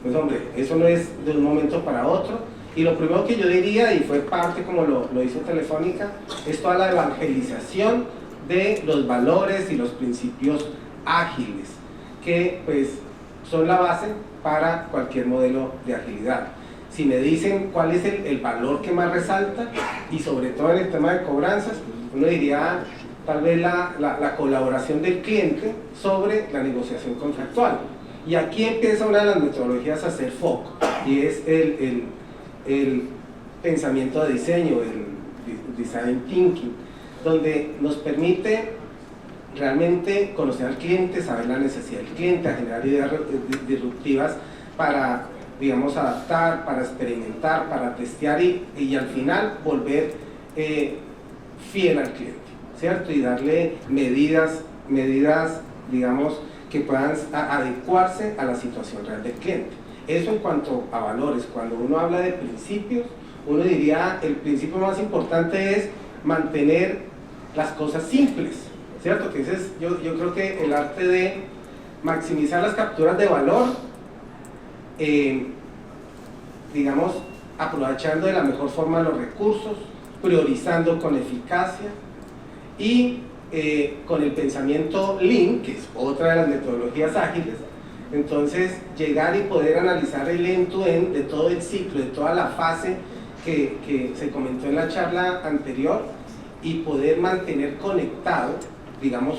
pues hombre, eso no es de un momento para otro. Y lo primero que yo diría, y fue parte como lo hizo Telefónica, es toda la evangelización de los valores y los principios ágiles, que pues son la base para cualquier modelo de agilidad. Si me dicen cuál es el valor que más resalta, y sobre todo en el tema de cobranzas, uno diría tal vez la colaboración del cliente sobre la negociación contractual. Y aquí empieza una de las metodologías a hacer foco, y es el pensamiento de diseño, el design thinking, donde nos permite realmente conocer al cliente, saber la necesidad del cliente, a generar ideas disruptivas para, digamos, adaptar, para experimentar, para testear y al final volver fiel al cliente, ¿cierto? Y darle medidas, digamos, que puedan adecuarse a la situación real del cliente. Eso en cuanto a valores. Cuando uno habla de principios, uno diría el principio más importante es mantener las cosas simples, ¿cierto? Que ese es, yo creo que el arte de maximizar las capturas de valor, digamos, aprovechando de la mejor forma los recursos, priorizando con eficacia y con el pensamiento Lean, que es otra de las metodologías ágiles. Entonces, llegar y poder analizar el end-to-end de todo el ciclo, de toda la fase que se comentó en la charla anterior, y poder mantener conectado, digamos,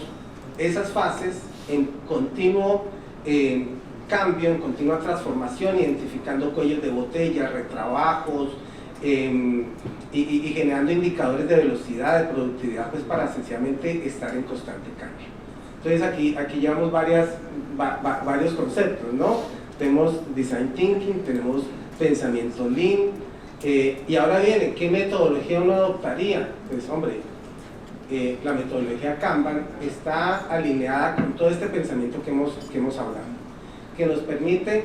esas fases en continuo cambio, en continua transformación, identificando cuellos de botella, retrabajos, y generando indicadores de velocidad, de productividad, pues para sencillamente estar en constante cambio. Entonces aquí llevamos varios conceptos, ¿no? Tenemos design thinking, tenemos pensamiento lean, y ahora viene, ¿qué metodología uno adoptaría? Pues hombre, la metodología Kanban está alineada con todo este pensamiento que hemos hablado, que nos permite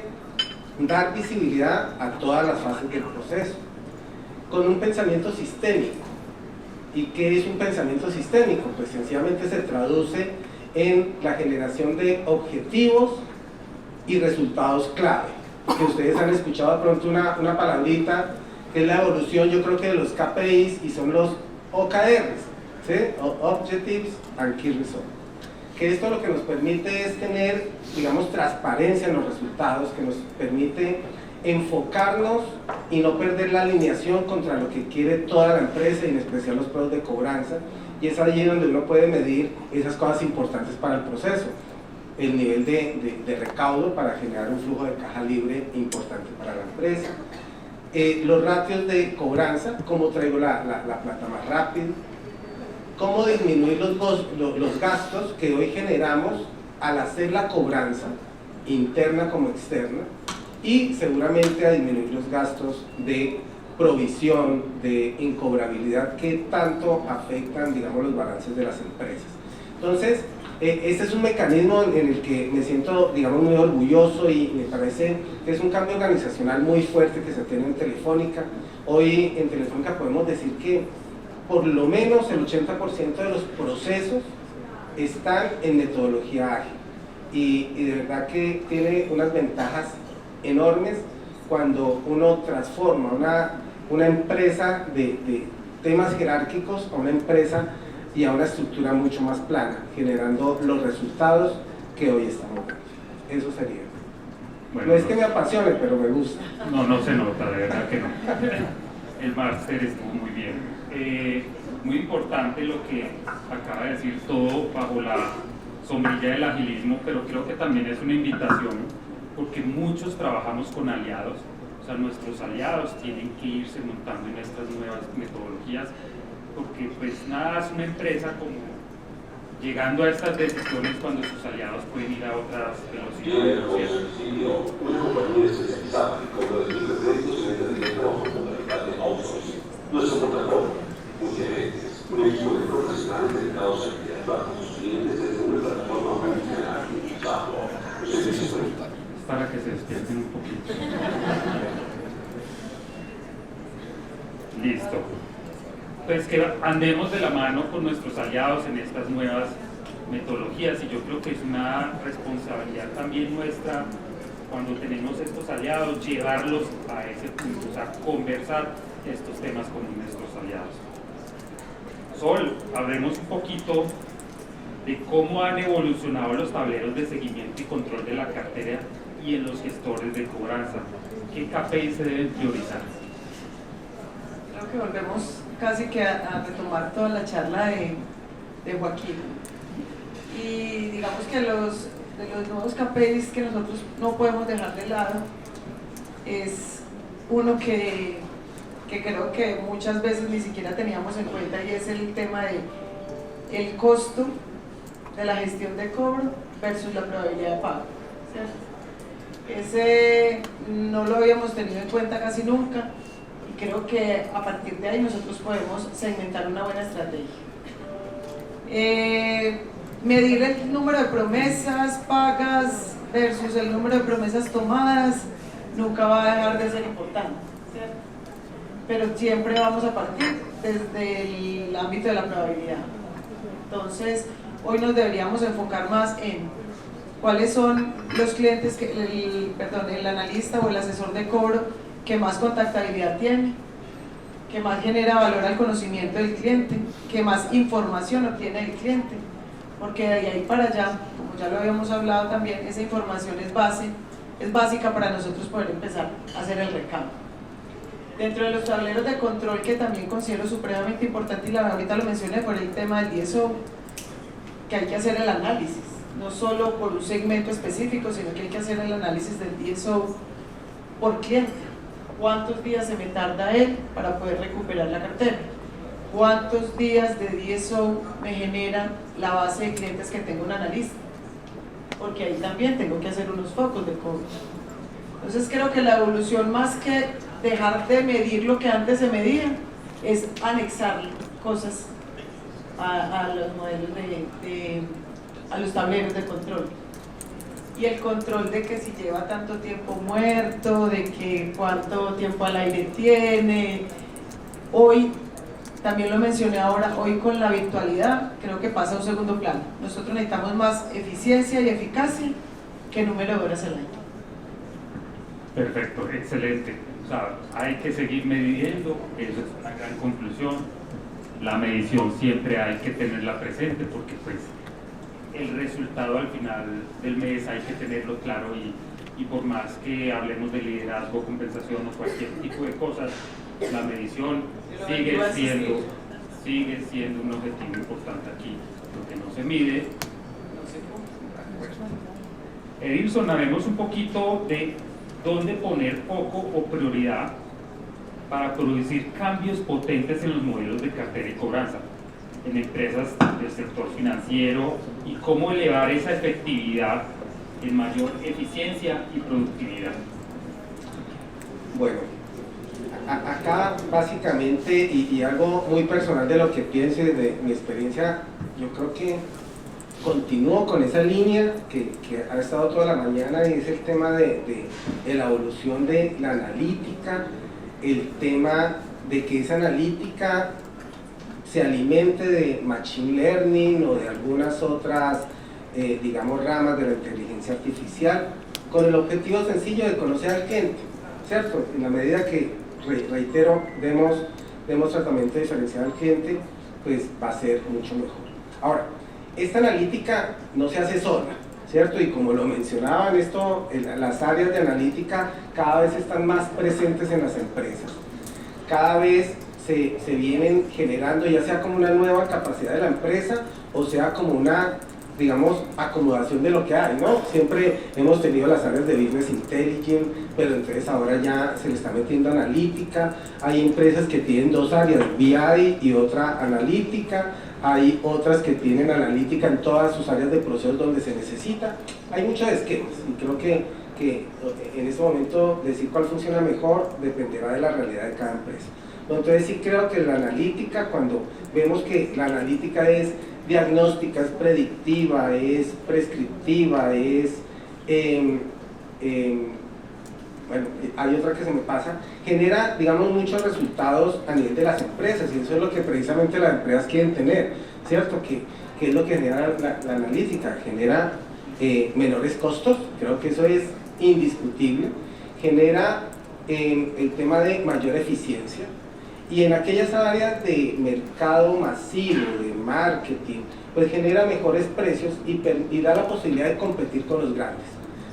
dar visibilidad a todas las fases del proceso, con un pensamiento sistémico. ¿Y qué es un pensamiento sistémico? Pues sencillamente se traduce en la generación de objetivos y resultados clave, que ustedes han escuchado de pronto una palabrita, que es la evolución, yo creo que de los KPIs, y son los OKRs, ¿sí? Objectives and Key Results. Que esto lo que nos permite es tener, digamos, transparencia en los resultados, que nos permite enfocarnos y no perder la alineación contra lo que quiere toda la empresa, y en especial los pros de cobranza, y es allí donde uno puede medir esas cosas importantes para el proceso, el nivel de recaudo para generar un flujo de caja libre importante para la empresa, los ratios de cobranza, cómo traigo la plata más rápido, cómo disminuir los gastos que hoy generamos al hacer la cobranza, interna como externa, y seguramente a disminuir los gastos de provisión, de incobrabilidad, que tanto afectan, digamos, los balances de las empresas. Entonces, este es un mecanismo en el que me siento, digamos, muy orgulloso, y me parece que es un cambio organizacional muy fuerte que se tiene en Telefónica. Hoy en Telefónica podemos decir que por lo menos el 80% de los procesos están en metodología ágil y de verdad que tiene unas ventajas enormes cuando uno transforma una empresa de temas jerárquicos a una empresa y a una estructura mucho más plana, generando los resultados que hoy estamos dando. Eso sería. Bueno, no es que me apasione, pero me gusta. No se nota, de verdad que no. El máster estuvo muy bien. Muy importante lo que acaba de decir, todo bajo la sombrilla del agilismo, pero creo que también es una invitación, porque muchos trabajamos con aliados, o sea, nuestros aliados tienen que irse montando en estas nuevas metodologías, porque pues nada es una empresa como llegando a estas decisiones cuando sus aliados pueden ir a otras velocidades. Una compañía especializada en cobro de créditos y venta de trabajo fundamental de outsourcing. Nuestro protocolo, multiagentes, un equipo de profesionales dedicados a enviar para sus clientes desde una plataforma multicanal y chatbot. Para que se despierten un poquito. Listo. Pues que andemos de la mano con nuestros aliados en estas nuevas metodologías, y yo creo que es una responsabilidad también nuestra cuando tenemos estos aliados, llevarlos a ese punto, o sea, conversar estos temas con nuestros aliados. Sol, hablemos un poquito de cómo han evolucionado los tableros de seguimiento y control de la cartera y en los gestores de cobranza. ¿Qué KPIs se deben priorizar? Creo que volvemos casi que a retomar toda la charla de Joaquín. Y digamos que de los nuevos KPIs que nosotros no podemos dejar de lado es uno que creo que muchas veces ni siquiera teníamos en cuenta, y es el tema de el costo de la gestión de cobro versus la probabilidad de pago, ¿cierto? Ese no lo habíamos tenido en cuenta casi nunca, y creo que a partir de ahí nosotros podemos segmentar una buena estrategia. Medir el número de promesas pagas versus el número de promesas tomadas nunca va a dejar de ser importante, ¿cierto? Pero siempre vamos a partir desde el ámbito de la probabilidad. Entonces, hoy nos deberíamos enfocar más en cuáles son los clientes, el analista o el asesor de cobro que más contactabilidad tiene, que más genera valor al conocimiento del cliente, que más información obtiene del cliente, porque de ahí para allá, como ya lo habíamos hablado también, esa información es básica para nosotros poder empezar a hacer el recaudo. Dentro de los tableros de control, que también considero supremamente importante, y ahorita lo mencioné por el tema del DSO, que hay que hacer el análisis, no solo por un segmento específico, sino que hay que hacer el análisis del DSO por cliente. ¿Cuántos días se me tarda él para poder recuperar la cartera? ¿Cuántos días de DSO me genera la base de clientes que tengo un analista? Porque ahí también tengo que hacer unos focos de cobro. Entonces creo que la evolución, más que dejar de medir lo que antes se medía, es anexarle cosas a los modelos a los tableros de control. Y el control de que si lleva tanto tiempo muerto, de que cuánto tiempo al aire tiene. Hoy, también lo mencioné ahora, hoy con la virtualidad creo que pasa a un segundo plano. Nosotros necesitamos más eficiencia y eficacia que número de horas al año. Perfecto, excelente. O sea, hay que seguir midiendo, eso es una gran conclusión. La medición siempre hay que tenerla presente, porque pues el resultado al final del mes hay que tenerlo claro, y por más que hablemos de liderazgo, compensación o cualquier tipo de cosas, la medición sigue siendo un objetivo importante aquí. Lo que no se mide no se cumple. Edilson, hablemos un poquito de dónde poner foco o prioridad para producir cambios potentes en los modelos de cartera y cobranza en empresas del sector financiero, y cómo elevar esa efectividad en mayor eficiencia y productividad. Bueno, acá básicamente, y algo muy personal de lo que pienso desde mi experiencia, yo creo que continúo con esa línea que ha estado toda la mañana, y es el tema de la evolución de la analítica, el tema de que esa analítica se alimente de Machine Learning o de algunas otras, digamos, ramas de la inteligencia artificial, con el objetivo sencillo de conocer al cliente, ¿cierto? En la medida que, reitero, demos tratamiento diferenciado al cliente, pues va a ser mucho mejor. Ahora, esta analítica no se hace sola, ¿cierto? Y como lo mencionaban, las áreas de analítica cada vez están más presentes en las empresas. Cada vez se vienen generando, ya sea como una nueva capacidad de la empresa, o sea como una, digamos, acomodación de lo que hay, ¿no? Siempre hemos tenido las áreas de Business Intelligence, pero entonces ahora ya se le está metiendo analítica. Hay empresas que tienen dos áreas, BI y otra analítica. Hay otras que tienen analítica en todas sus áreas de procesos donde se necesita. Hay muchos esquemas y creo que en este momento decir cuál funciona mejor dependerá de la realidad de cada empresa. Entonces sí creo que la analítica, cuando vemos que la analítica es diagnóstica, es predictiva, es prescriptiva, bueno, hay otra que se me pasa, genera, digamos, muchos resultados a nivel de las empresas, y eso es lo que precisamente las empresas quieren tener, ¿cierto? Que es lo que genera la analítica, genera menores costos, creo que eso es indiscutible, genera el tema de mayor eficiencia, y en aquellas áreas de mercado masivo, de marketing, pues genera mejores precios y da la posibilidad de competir con los grandes.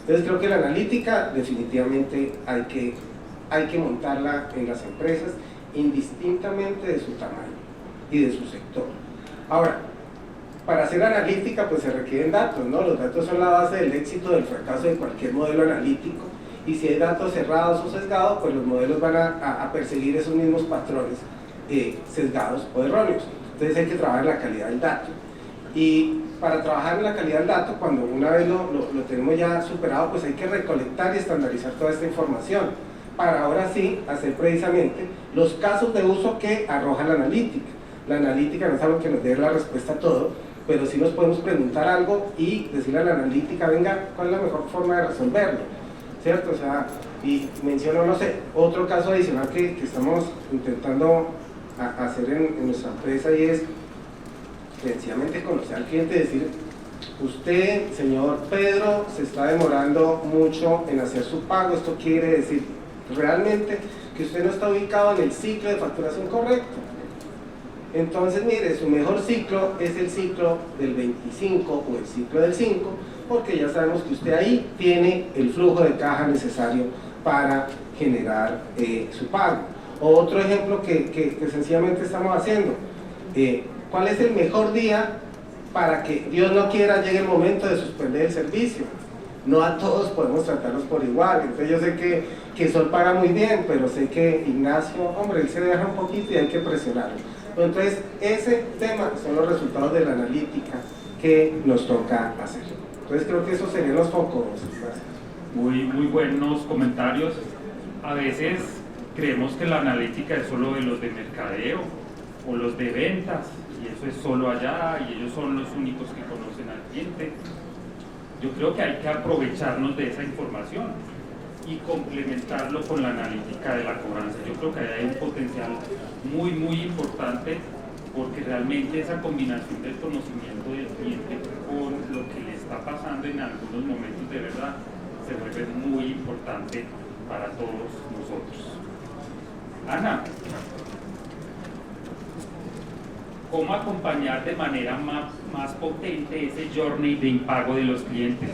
Entonces creo que la analítica definitivamente hay que montarla en las empresas indistintamente de su tamaño y de su sector. Ahora, para hacer analítica pues se requieren datos, ¿no? Los datos son la base del éxito o del fracaso de cualquier modelo analítico, y si hay datos cerrados o sesgados, pues los modelos van a perseguir esos mismos patrones sesgados o erróneos. Entonces hay que trabajar en la calidad del dato. Y para trabajar en la calidad del dato, cuando una vez lo tenemos ya superado, pues hay que recolectar y estandarizar toda esta información para ahora sí hacer precisamente los casos de uso que arroja la analítica. La analítica no es algo que nos dé la respuesta a todo, pero sí nos podemos preguntar algo y decirle a la analítica, venga, ¿cuál es la mejor forma de resolverlo? ¿Cierto? O sea, y menciono, no sé, otro caso adicional que estamos intentando hacer en nuestra empresa, y es sencillamente conocer al cliente y decir, usted, señor Pedro, se está demorando mucho en hacer su pago. Esto quiere decir realmente que usted no está ubicado en el ciclo de facturación correcto. Entonces, mire, su mejor ciclo es el ciclo del 25 o el ciclo del 5, porque ya sabemos que usted ahí tiene el flujo de caja necesario para generar su pago. Otro ejemplo que sencillamente estamos haciendo, ¿cuál es el mejor día para que, Dios no quiera, llegue el momento de suspender el servicio? No a todos podemos tratarlos por igual. Entonces yo sé que Sol paga muy bien, pero sé que Ignacio, hombre, él se deja un poquito y hay que presionarlo. Entonces ese tema son los resultados de la analítica que nos toca hacer. Entonces creo que esos serían los focos. Gracias. Muy buenos comentarios. A veces creemos que la analítica es solo de los de mercadeo o los de ventas, y eso es solo allá, y ellos son los únicos que conocen al cliente. Yo creo que hay que aprovecharnos de esa información y complementarlo con la analítica de la cobranza. Yo creo que hay un potencial muy importante, porque realmente esa combinación del conocimiento del cliente con lo que le está pasando en algunos momentos de verdad se vuelve muy importante para todos nosotros. Ana, ¿cómo acompañar de manera más potente ese journey de impago de los clientes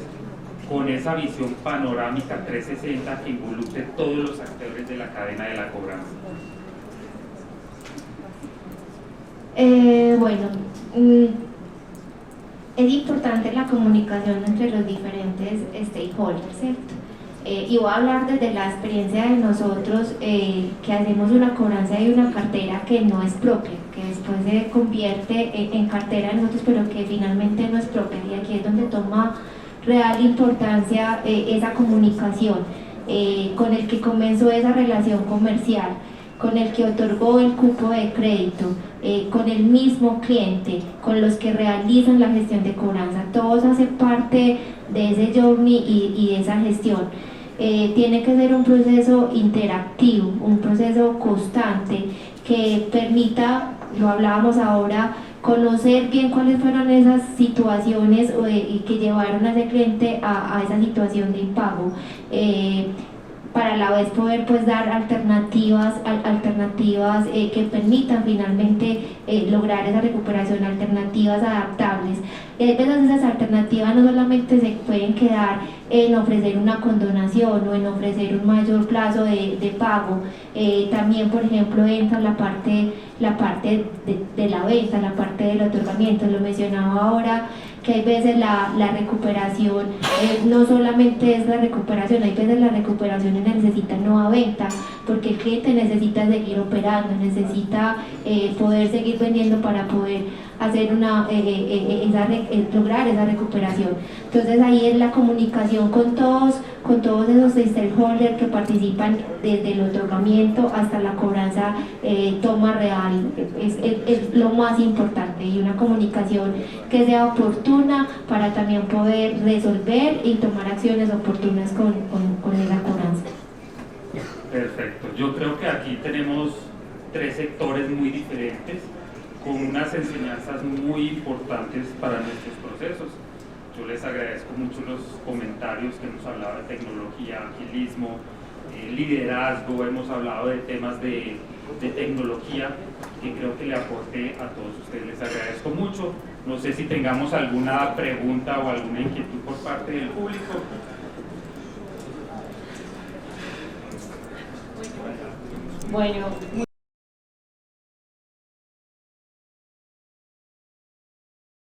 con esa visión panorámica 360 que involucre todos los actores de la cadena de la cobranza? Bueno, es importante la comunicación entre los diferentes stakeholders, ¿cierto? Y voy a hablar desde la experiencia de nosotros, que hacemos una cobranza y una cartera que no es propia, que después se convierte en cartera de nosotros, pero que finalmente no es propia, y aquí es donde toma real importancia esa comunicación, con el que comenzó esa relación comercial, con el que otorgó el cupo de crédito, con el mismo cliente, con los que realizan la gestión de cobranza. Todos hacen parte de ese journey y de esa gestión. Tiene que ser un proceso interactivo, un proceso constante que permita lo hablábamos ahora, conocer bien cuáles fueron esas situaciones que llevaron a ese cliente a esa situación de impago, para a la vez poder pues dar alternativas que permitan finalmente lograr esa recuperación, alternativas adaptables. Y a veces esas alternativas no solamente se pueden quedar en ofrecer una condonación o en ofrecer un mayor plazo de pago, también por ejemplo entra la parte de la venta, la parte del otorgamiento. Lo mencionaba ahora, que hay veces la recuperación no solamente es la recuperación, hay veces la recuperación necesita nueva venta, porque el cliente necesita seguir operando, necesita poder seguir vendiendo para poder hacer lograr esa recuperación. Entonces ahí es la comunicación con todos esos stakeholders que participan desde el otorgamiento hasta la cobranza, toma real, es lo más importante, y una comunicación que sea oportuna para también poder resolver y tomar acciones oportunas con esa cobranza. Perfecto, yo creo que aquí tenemos 3 sectores muy diferentes, con unas enseñanzas muy importantes para nuestros procesos. Yo les agradezco mucho los comentarios que hemos hablado de tecnología, agilismo, liderazgo, hemos hablado de temas de tecnología que creo que le aporte a todos ustedes. Les agradezco mucho. No sé si tengamos alguna pregunta o alguna inquietud por parte del público. Bueno,